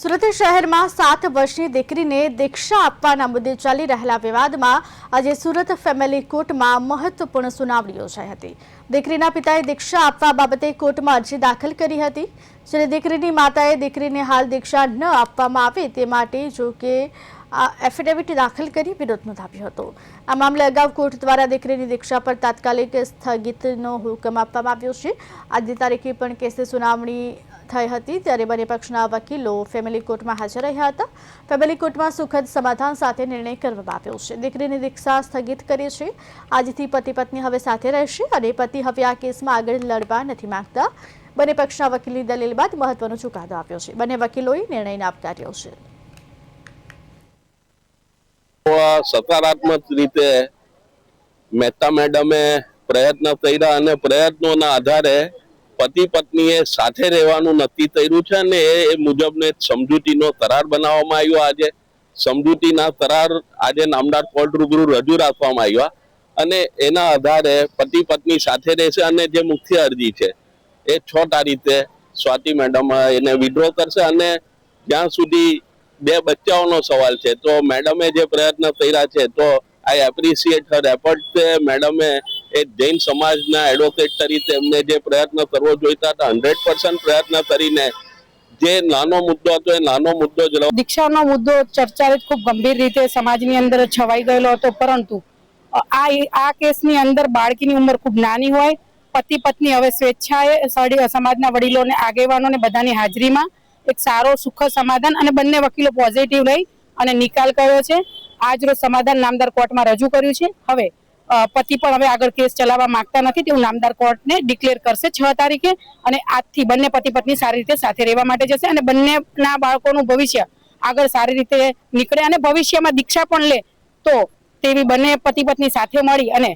સુરત શહેરમાં 7 વર્ષની દીકરીને દીક્ષા આપવાના મુદ્દે ચાલી રહેલા વિવાદમાં આજે સુરત ફેમિલી કોર્ટમાં મહત્વપૂર્ણ સુનાવણી યોજાઈ હતી। દીકરીના પિતાએ દીક્ષા આપવા બાબતે કોર્ટમાં અરજી દાખલ કરી હતી, જ્યારે દીકરીની માતાએ દીકરીને હાલ દીક્ષા ન આપવામાં આવે તે માટે જો કે એફિડેવિટ દાખલ કરી વિરોધ નોંધાવ્યો હતો। આ મામલે અગાઉ કોર્ટ દ્વારા દીકરીની દીક્ષા પર તાત્કાલિક સ્થગિતનો હુકમ આપવામાં આવ્યો છે। આજની તારીખે પણ કેસની સુનાવણી થઈ હતી, ત્યારે બંને પક્ષના વકીલો ફેમિલી કોર્ટમાં હાજર રહ્યા હતા। ફેમિલી કોર્ટમાં સુખદ સમાધાન સાથે નિર્ણય કરવામાં આવ્યો છે। દીકરીની દીક્ષા સ્થગિત કરી છે। આજથી પતિ પત્ની હવે સાથે રહેશે અને પતિ હવે આ કેસમાં આગળ લડવા નથી માંગતા। બંને પક્ષના વકીલની દલીલ બાદ મહત્વનો ચુકાદો આપ્યો છે। બંને વકીલોએ નિર્ણયને આવકાર્યો છે। સકારાત્મક રીતે મહેતા મેડમે પ્રયત્ન કર્યા અને પ્રયત્નોના આધારે પતિ પત્નીએ સાથે રહેવાનું નક્કી કર્યું છે અને એ મુજબને સમજૂતીનો કરાર બનાવવામાં આવ્યો। આજે સમજૂતીના કરાર આજે નામદાર કોર્ટ રૂબરૂ રજૂ રાખવામાં આવ્યા અને એના આધારે પતિ પત્ની સાથે રહેશે અને જે મુખ્ય અરજી છે એ 6 તારીખે સ્વાતિ મેડમ એને વિડ્રો કરશે અને જ્યાં સુધી 2 બચ્ચાઓનો સવાલ છે તો મેડમે જે પ્રયત્ન કર્યા છે તો આઈ એપ્રિશિએટ હર એફર્ટ કે મેડમે એક જૈન સમાજના એડવોકેટ તરીકે એમને જે પ્રયત્ન કરવો જોઈતા હતા 100% પ્રયત્ન કરીને જે નાનો મુદ્દો હતો એ નાનો મુદ્દો જ દીક્ષાનો મુદ્દો ચર્ચાએ ખૂબ ગંભીર રીતે સમાજની અંદર છવાઈ ગયેલો હતો, પરંતુ આ કેસની અંદર બાળકીની ઉંમર ખૂબ નાની હોય, પતિ પત્ની હવે સ્વેચ્છાએ સમાજના વડીલોને આગેવાનોને બધાની હાજરીમાં એક સારો સુખદ સમાધાન અને બંને વકીલો પોઝિટિવ રહી અને નિકાલ કર્યો છે। આજ રોજ સમાધાન નામદાર કોર્ટમાં રજૂ કર્યું છે। હવે પતિ પણ હવે આગળ કેસ ચલાવવા માંગતા નથી તેવું નામદાર કોર્ટને ડિક્લેર કરશે 6 તારીખે અને આજથી બંને પતિ પત્ની સારી રીતે સાથે રહેવા માટે જશે અને બંનેના બાળકોનું ભવિષ્ય આગળ સારી રીતે નીકળે અને ભવિષ્યમાં દીક્ષા પણ લે તો તેવી બંને પતિ પત્ની સાથે મળી અને